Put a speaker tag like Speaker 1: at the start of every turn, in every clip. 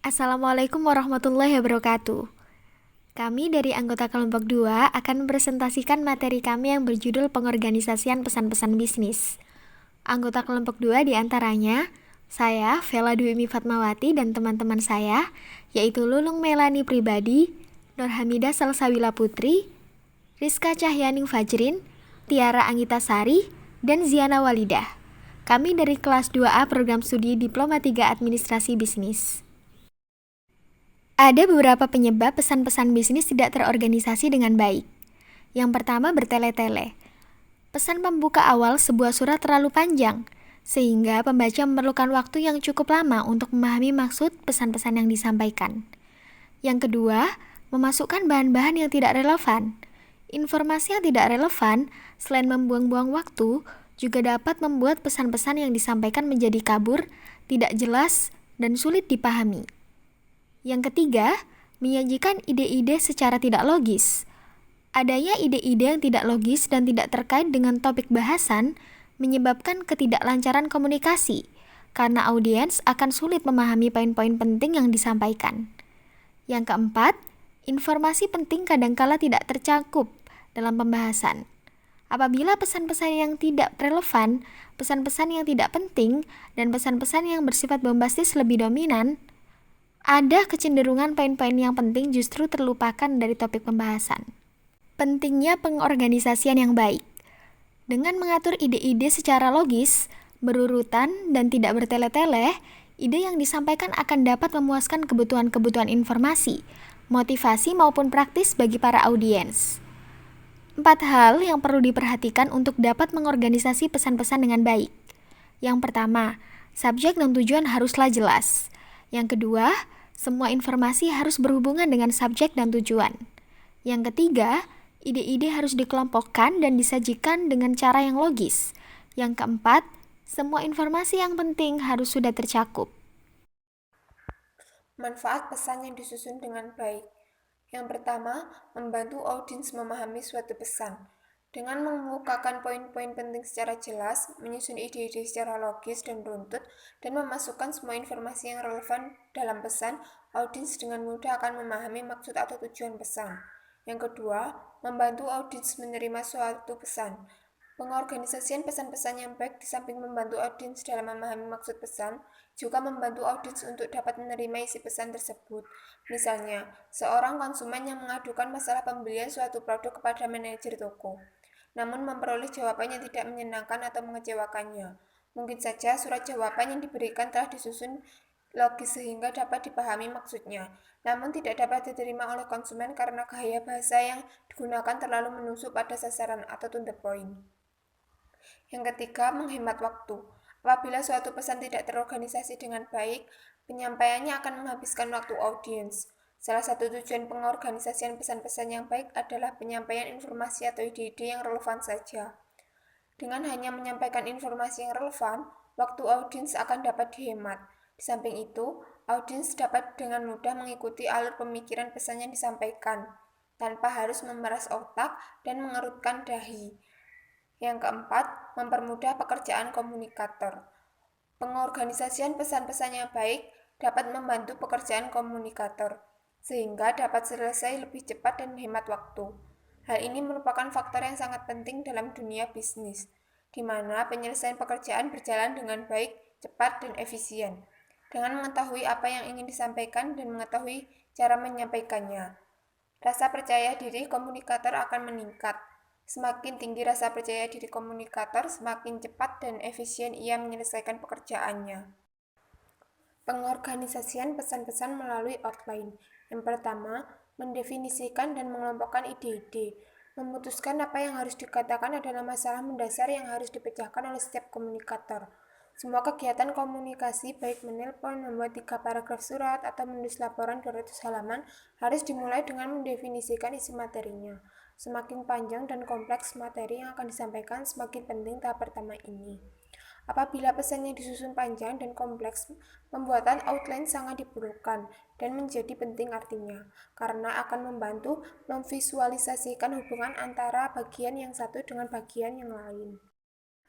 Speaker 1: Assalamualaikum warahmatullahi wabarakatuh. Kami dari anggota kelompok 2 akan mempresentasikan materi kami yang berjudul Pengorganisasian Pesan-pesan Bisnis. Anggota kelompok 2 diantaranya, saya, Vela Dwi Fatmawati, dan teman-teman saya, yaitu Lulung Melani Pribadi, Nurhamida Salsabila Putri, Rizka Cahyaning Fajrin, Tiara Anggita Sari, dan Ziana Walidah. Kami dari kelas 2A Program Studi Diploma 3 Administrasi Bisnis. Ada beberapa penyebab pesan-pesan bisnis tidak terorganisasi dengan baik. Yang pertama, bertele-tele. Pesan pembuka awal sebuah surat terlalu panjang, sehingga pembaca memerlukan waktu yang cukup lama untuk memahami maksud pesan-pesan yang disampaikan. Yang kedua, memasukkan bahan-bahan yang tidak relevan. Informasi yang tidak relevan, selain membuang-buang waktu, juga dapat membuat pesan-pesan yang disampaikan menjadi kabur, tidak jelas, dan sulit dipahami. Yang ketiga, menyajikan ide-ide secara tidak logis. Adanya ide-ide yang tidak logis dan tidak terkait dengan topik bahasan menyebabkan ketidaklancaran komunikasi, karena audiens akan sulit memahami poin-poin penting yang disampaikan. Yang keempat, informasi penting kadangkala tidak tercakup dalam pembahasan. Apabila pesan-pesan yang tidak relevan, pesan-pesan yang tidak penting, dan pesan-pesan yang bersifat bombastis lebih dominan, ada kecenderungan poin-poin yang penting justru terlupakan dari topik pembahasan. Pentingnya pengorganisasian yang baik. Dengan mengatur ide-ide secara logis, berurutan, dan tidak bertele-tele, ide yang disampaikan akan dapat memuaskan kebutuhan-kebutuhan informasi, motivasi maupun praktis bagi para audiens. 4 hal yang perlu diperhatikan untuk dapat mengorganisasi pesan-pesan dengan baik. Yang pertama, subjek dan tujuan haruslah jelas. Yang kedua, semua informasi harus berhubungan dengan subjek dan tujuan. Yang ketiga, ide-ide harus dikelompokkan dan disajikan dengan cara yang logis. Yang keempat, semua informasi yang penting harus sudah tercakup.
Speaker 2: Manfaat pesan yang disusun dengan baik. Yang pertama, membantu audiens memahami suatu pesan. Dengan mengemukakan poin-poin penting secara jelas, menyusun ide-ide secara logis dan runtut, dan memasukkan semua informasi yang relevan dalam pesan, audiens dengan mudah akan memahami maksud atau tujuan pesan. Yang kedua, membantu audiens menerima suatu pesan. Pengorganisasian pesan-pesan yang baik di samping membantu audiens dalam memahami maksud pesan, juga membantu audiens untuk dapat menerima isi pesan tersebut. Misalnya, seorang konsumen yang mengadukan masalah pembelian suatu produk kepada manajer toko, namun memperoleh jawaban yang tidak menyenangkan atau mengecewakannya. Mungkin saja surat jawaban yang diberikan telah disusun logis sehingga dapat dipahami maksudnya, namun tidak dapat diterima oleh konsumen karena gaya bahasa yang digunakan terlalu menusuk pada sasaran atau to the point. Yang ketiga, menghemat waktu. Apabila suatu pesan tidak terorganisasi dengan baik, penyampaiannya akan menghabiskan waktu audiens. Salah satu tujuan pengorganisasian pesan-pesan yang baik adalah penyampaian informasi atau ide-ide yang relevan saja. Dengan hanya menyampaikan informasi yang relevan, waktu audiens akan dapat dihemat. Di samping itu, audiens dapat dengan mudah mengikuti alur pemikiran pesan yang disampaikan, tanpa harus memeras otak dan mengerutkan dahi. Yang keempat, mempermudah pekerjaan komunikator. Pengorganisasian pesan-pesan yang baik dapat membantu pekerjaan komunikator, sehingga dapat selesai lebih cepat dan menghemat waktu. Hal ini merupakan faktor yang sangat penting dalam dunia bisnis, di mana penyelesaian pekerjaan berjalan dengan baik, cepat, dan efisien. Dengan mengetahui apa yang ingin disampaikan dan mengetahui cara menyampaikannya, rasa percaya diri komunikator akan meningkat. Semakin tinggi rasa percaya diri komunikator, semakin cepat dan efisien ia menyelesaikan pekerjaannya. Pengorganisasian pesan-pesan melalui outline. Yang pertama, mendefinisikan dan mengelompokkan ide-ide. Memutuskan apa yang harus dikatakan adalah masalah mendasar yang harus dipecahkan oleh setiap komunikator. Semua kegiatan komunikasi, baik menelpon, membuat 3 paragraf surat, atau menulis laporan 200 halaman, harus dimulai dengan mendefinisikan isi materinya. Semakin panjang dan kompleks materi yang akan disampaikan, semakin penting tahap pertama ini. Apabila pesan yang disusun panjang dan kompleks, pembuatan outline sangat diperlukan dan menjadi penting artinya, karena akan membantu memvisualisasikan hubungan antara bagian yang satu dengan bagian yang lain.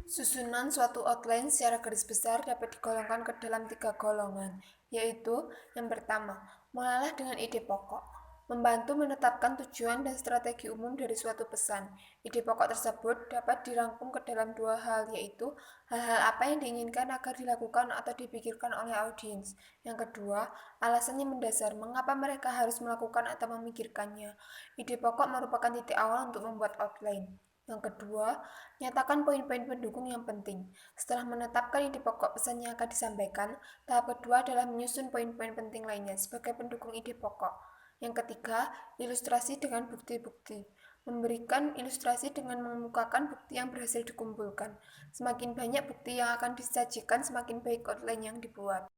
Speaker 2: Susunan suatu outline secara garis besar dapat digolongkan ke dalam 3 golongan, yaitu yang pertama, mulailah dengan ide pokok, membantu menetapkan tujuan dan strategi umum dari suatu pesan. Ide pokok tersebut dapat dirangkum ke dalam 2 hal, yaitu hal-hal apa yang diinginkan agar dilakukan atau dipikirkan oleh audiens. Yang kedua, alasan yang mendasar mengapa mereka harus melakukan atau memikirkannya. Ide pokok merupakan titik awal untuk membuat outline. Yang kedua, nyatakan poin-poin pendukung yang penting. Setelah menetapkan ide pokok pesan yang akan disampaikan, tahap kedua adalah menyusun poin-poin penting lainnya sebagai pendukung ide pokok. Yang ketiga, ilustrasi dengan bukti-bukti. Memberikan ilustrasi dengan mengemukakan bukti yang berhasil dikumpulkan. Semakin banyak bukti yang akan disajikan, semakin baik outline yang dibuat.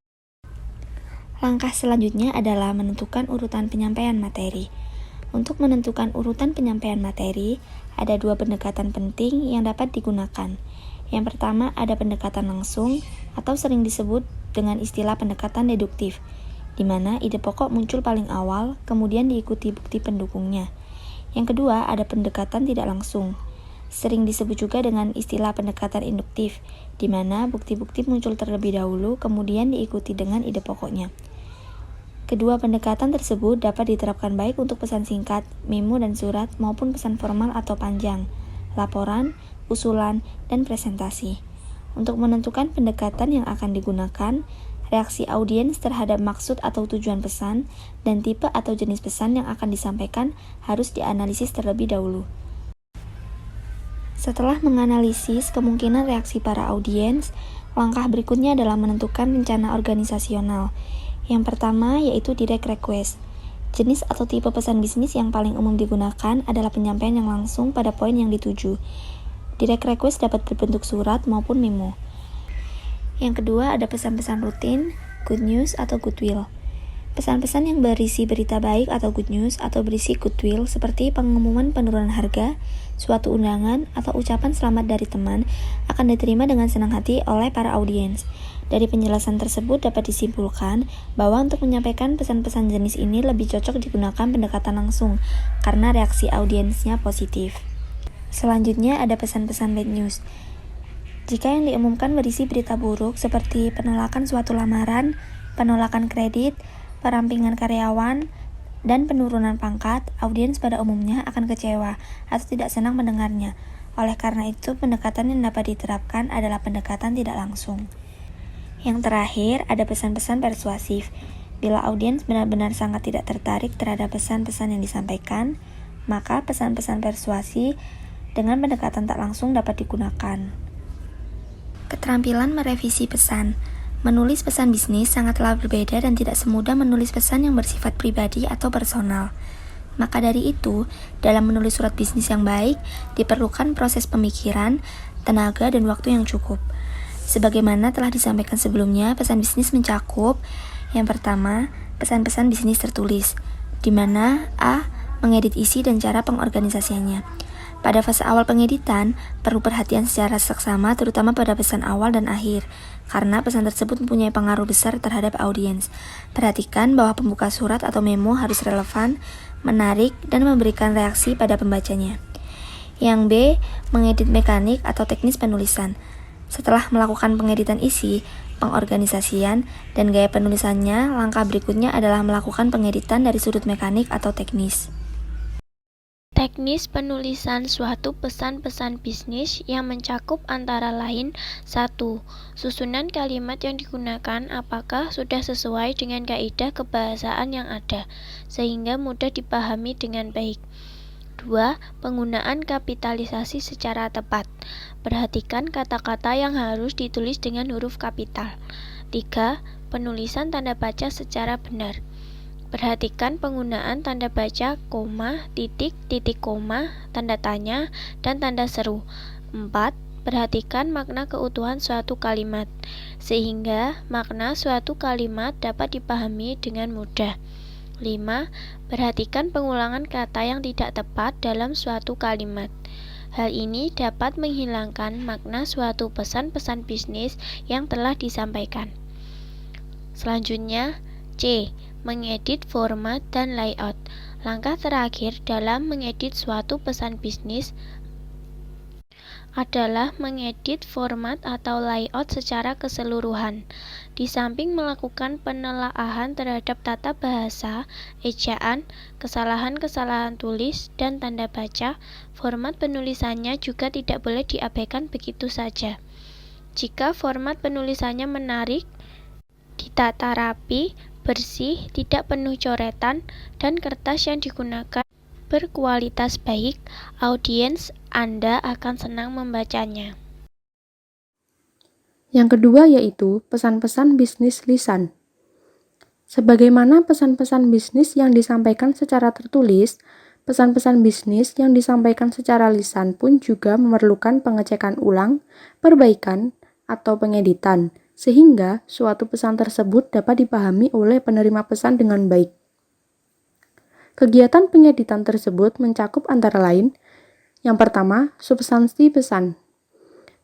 Speaker 3: Langkah selanjutnya adalah menentukan urutan penyampaian materi. Untuk menentukan urutan penyampaian materi, ada 2 pendekatan penting yang dapat digunakan. Yang pertama ada pendekatan langsung atau sering disebut dengan istilah pendekatan deduktif, di mana ide pokok muncul paling awal, kemudian diikuti bukti pendukungnya. Yang kedua ada pendekatan tidak langsung, sering disebut juga dengan istilah pendekatan induktif, di mana bukti-bukti muncul terlebih dahulu, kemudian diikuti dengan ide pokoknya. Kedua pendekatan tersebut dapat diterapkan baik untuk pesan singkat, memo dan surat, maupun pesan formal atau panjang, laporan, usulan, dan presentasi. Untuk menentukan pendekatan yang akan digunakan, reaksi audiens terhadap maksud atau tujuan pesan, dan tipe atau jenis pesan yang akan disampaikan harus dianalisis terlebih dahulu. Setelah menganalisis kemungkinan reaksi para audiens, langkah berikutnya adalah menentukan rencana organisasional. Yang pertama yaitu direct request. Jenis atau tipe pesan bisnis yang paling umum digunakan adalah penyampaian yang langsung pada poin yang dituju. Direct request dapat berbentuk surat maupun memo. Yang kedua ada pesan-pesan rutin, good news atau goodwill. Pesan-pesan yang berisi berita baik atau good news atau berisi goodwill seperti pengumuman penurunan harga, suatu undangan, atau ucapan selamat dari teman akan diterima dengan senang hati oleh para audiens. Dari penjelasan tersebut dapat disimpulkan bahwa untuk menyampaikan pesan-pesan jenis ini lebih cocok digunakan pendekatan langsung karena reaksi audiensnya positif. Selanjutnya ada pesan-pesan bad news. Jika yang diumumkan berisi berita buruk seperti penolakan suatu lamaran, penolakan kredit, perampingan karyawan, dan penurunan pangkat, audiens pada umumnya akan kecewa atau tidak senang mendengarnya. Oleh karena itu, pendekatan yang dapat diterapkan adalah pendekatan tidak langsung. Yang terakhir, ada pesan-pesan persuasif. Bila audiens benar-benar sangat tidak tertarik terhadap pesan-pesan yang disampaikan, maka pesan-pesan persuasi dengan pendekatan tak langsung dapat digunakan. Keterampilan merevisi pesan. Menulis pesan bisnis sangatlah berbeda dan tidak semudah menulis pesan yang bersifat pribadi atau personal. Maka dari itu, dalam menulis surat bisnis yang baik, diperlukan proses pemikiran, tenaga, dan waktu yang cukup. Sebagaimana telah disampaikan sebelumnya, pesan bisnis mencakup yang pertama, pesan-pesan bisnis tertulis, di mana A. Mengedit isi dan cara pengorganisasiannya. Pada fase awal pengeditan, perlu perhatian secara seksama terutama pada pesan awal dan akhir, karena pesan tersebut mempunyai pengaruh besar terhadap audiens. Perhatikan bahwa pembuka surat atau memo harus relevan, menarik, dan memberikan reaksi pada pembacanya. Yang B. Mengedit mekanik atau teknis penulisan. Setelah melakukan pengeditan isi, pengorganisasian, dan gaya penulisannya, langkah berikutnya adalah melakukan pengeditan dari sudut mekanik atau teknis.
Speaker 4: Teknis penulisan suatu pesan-pesan bisnis yang mencakup antara lain 1. Susunan kalimat yang digunakan apakah sudah sesuai dengan kaidah kebahasaan yang ada, sehingga mudah dipahami dengan baik. 2. Penggunaan kapitalisasi secara tepat. Perhatikan kata-kata yang harus ditulis dengan huruf kapital. 3. Penulisan tanda baca secara benar. Perhatikan penggunaan tanda baca, koma, titik, titik koma, tanda tanya, dan tanda seru. 4. Perhatikan makna keutuhan suatu kalimat, sehingga makna suatu kalimat dapat dipahami dengan mudah. 5. Perhatikan pengulangan kata yang tidak tepat dalam suatu kalimat. Hal ini dapat menghilangkan makna suatu pesan-pesan bisnis yang telah disampaikan. Selanjutnya, C. Mengedit format dan layout. Langkah terakhir dalam mengedit suatu pesan bisnis adalah mengedit format atau layout secara keseluruhan. Di samping melakukan penelaahan terhadap tata bahasa, ejaan, kesalahan-kesalahan tulis, dan tanda baca, format penulisannya juga tidak boleh diabaikan begitu saja. Jika format penulisannya menarik, ditata rapi, bersih, tidak penuh coretan, dan kertas yang digunakan berkualitas baik, audiens Anda akan senang membacanya.
Speaker 5: Yang kedua yaitu pesan-pesan bisnis lisan. Sebagaimana pesan-pesan bisnis yang disampaikan secara tertulis, pesan-pesan bisnis yang disampaikan secara lisan pun juga memerlukan pengecekan ulang, perbaikan, atau pengeditan, sehingga suatu pesan tersebut dapat dipahami oleh penerima pesan dengan baik. Kegiatan pengeditan tersebut mencakup antara lain, yang pertama, substansi pesan.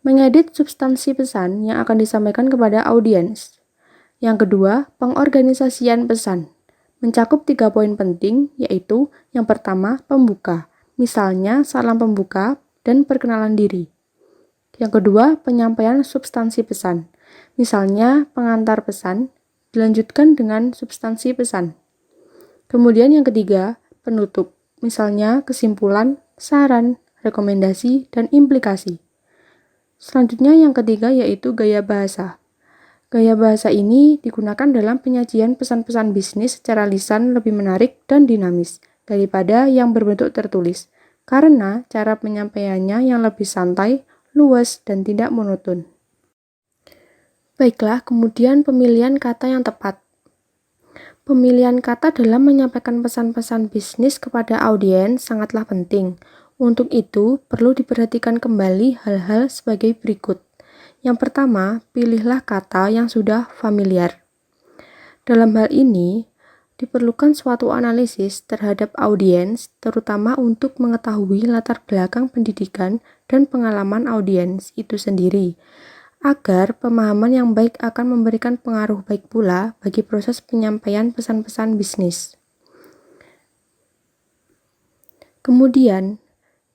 Speaker 5: Mengedit substansi pesan yang akan disampaikan kepada audiens. Yang kedua, pengorganisasian pesan. Mencakup 3 poin penting, yaitu yang pertama, pembuka. Misalnya, salam pembuka dan perkenalan diri. Yang kedua, penyampaian substansi pesan. Misalnya, pengantar pesan, dilanjutkan dengan substansi pesan. Kemudian yang ketiga, penutup. Misalnya, kesimpulan, saran, rekomendasi, dan implikasi. Selanjutnya yang ketiga yaitu gaya bahasa. Gaya bahasa ini digunakan dalam penyajian pesan-pesan bisnis secara lisan lebih menarik dan dinamis daripada yang berbentuk tertulis, karena cara penyampaiannya yang lebih santai, luas, dan tidak monoton. Baiklah, kemudian pemilihan kata yang tepat. Pemilihan kata dalam menyampaikan pesan-pesan bisnis kepada audiens sangatlah penting. Untuk itu, perlu diperhatikan kembali hal-hal sebagai berikut. Yang pertama, pilihlah kata yang sudah familiar. Dalam hal ini, diperlukan suatu analisis terhadap audiens, terutama untuk mengetahui latar belakang pendidikan dan pengalaman audiens itu sendiri, agar pemahaman yang baik akan memberikan pengaruh baik pula bagi proses penyampaian pesan-pesan bisnis. Kemudian,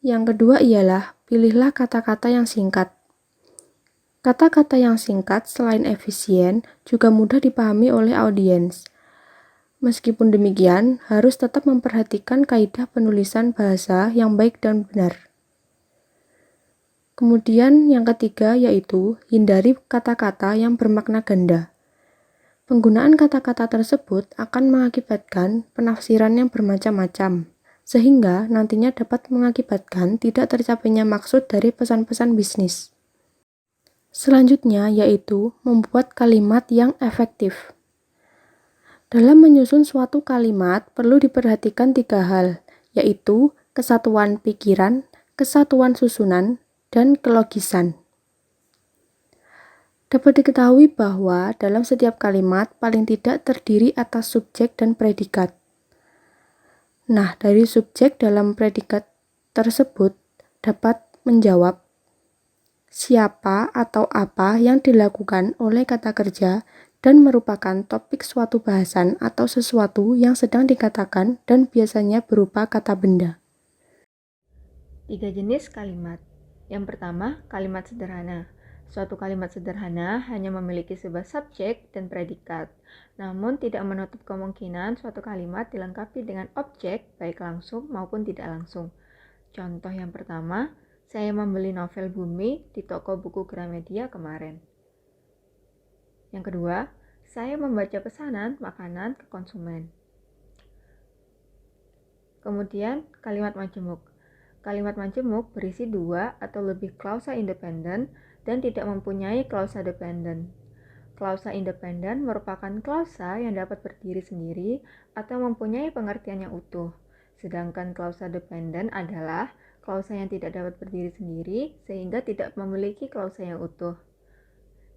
Speaker 5: yang kedua ialah pilihlah kata-kata yang singkat. Kata-kata yang singkat selain efisien juga mudah dipahami oleh audiens. Meskipun demikian, harus tetap memperhatikan kaidah penulisan bahasa yang baik dan benar. Kemudian yang ketiga yaitu hindari kata-kata yang bermakna ganda. Penggunaan kata-kata tersebut akan mengakibatkan penafsiran yang bermacam-macam, sehingga nantinya dapat mengakibatkan tidak tercapainya maksud dari pesan-pesan bisnis. Selanjutnya yaitu membuat kalimat yang efektif. Dalam menyusun suatu kalimat perlu diperhatikan 3 hal, yaitu kesatuan pikiran, kesatuan susunan, dan kelogisan. Dapat diketahui bahwa dalam setiap kalimat paling tidak terdiri atas subjek dan predikat. Nah, dari subjek dalam predikat tersebut dapat menjawab siapa atau apa yang dilakukan oleh kata kerja dan merupakan topik suatu bahasan atau sesuatu yang sedang dikatakan dan biasanya berupa kata benda.
Speaker 6: 3 jenis kalimat. Yang pertama, kalimat sederhana. Suatu kalimat sederhana hanya memiliki sebuah subjek dan predikat, namun tidak menutup kemungkinan suatu kalimat dilengkapi dengan objek baik langsung maupun tidak langsung. Contoh yang pertama, saya membeli novel Bumi di toko buku Gramedia kemarin. Yang kedua, saya membaca pesanan makanan ke konsumen. Kemudian, kalimat majemuk. Kalimat majemuk berisi 2 atau lebih klausa independen dan tidak mempunyai klausa dependen. Klausa independen merupakan klausa yang dapat berdiri sendiri atau mempunyai pengertian yang utuh. Sedangkan klausa dependen adalah klausa yang tidak dapat berdiri sendiri sehingga tidak memiliki klausa yang utuh.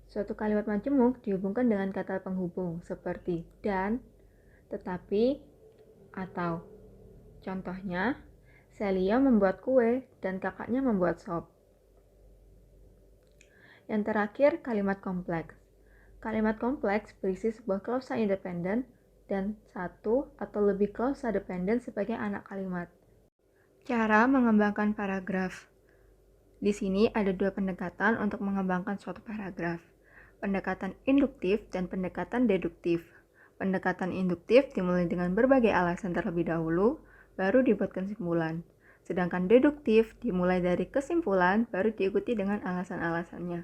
Speaker 6: Suatu kalimat majemuk dihubungkan dengan kata penghubung seperti dan, tetapi, atau. Contohnya, Celia membuat kue dan kakaknya membuat sop. Yang terakhir, kalimat kompleks. Kalimat kompleks berisi sebuah klausa independen dan 1 atau lebih klausa dependen sebagai anak kalimat. Cara mengembangkan paragraf. Di sini ada dua pendekatan untuk mengembangkan suatu paragraf. Pendekatan induktif dan pendekatan deduktif. Pendekatan induktif dimulai dengan berbagai alasan terlebih dahulu, baru dibuat kesimpulan. Sedangkan deduktif dimulai dari kesimpulan, baru diikuti dengan alasan-alasannya.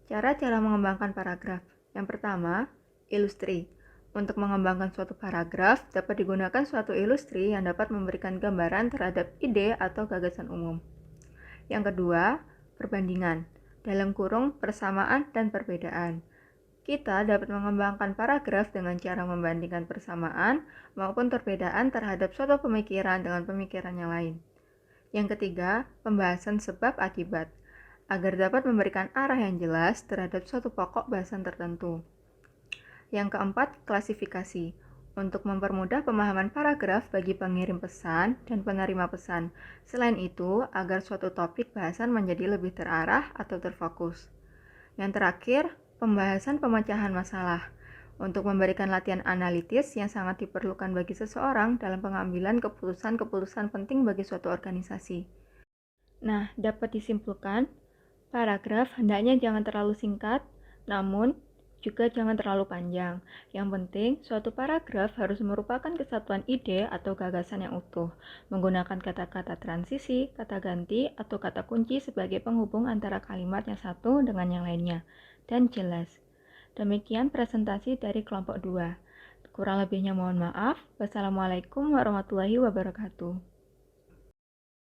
Speaker 6: Cara-cara mengembangkan paragraf. Yang pertama, ilustri. Untuk mengembangkan suatu paragraf, dapat digunakan suatu ilustri yang dapat memberikan gambaran terhadap ide atau gagasan umum. Yang kedua, perbandingan. Dalam kurung persamaan dan perbedaan. Kita dapat mengembangkan paragraf dengan cara membandingkan persamaan maupun perbedaan terhadap suatu pemikiran dengan pemikiran yang lain. Yang ketiga, pembahasan sebab akibat, agar dapat memberikan arah yang jelas terhadap suatu pokok bahasan tertentu. Yang keempat, klasifikasi, untuk mempermudah pemahaman paragraf bagi pengirim pesan dan penerima pesan. Selain itu, agar suatu topik bahasan menjadi lebih terarah atau terfokus. Yang terakhir, pembahasan pemecahan masalah, untuk memberikan latihan analitis yang sangat diperlukan bagi seseorang dalam pengambilan keputusan-keputusan penting bagi suatu organisasi. Nah, dapat disimpulkan, paragraf hendaknya jangan terlalu singkat, namun juga jangan terlalu panjang. Yang penting, suatu paragraf harus merupakan kesatuan ide atau gagasan yang utuh, menggunakan kata-kata transisi, kata ganti, atau kata kunci sebagai penghubung antara kalimat yang satu dengan yang lainnya, dan jelas. Demikian presentasi dari kelompok 2. Kurang lebihnya mohon maaf. Wassalamualaikum warahmatullahi wabarakatuh.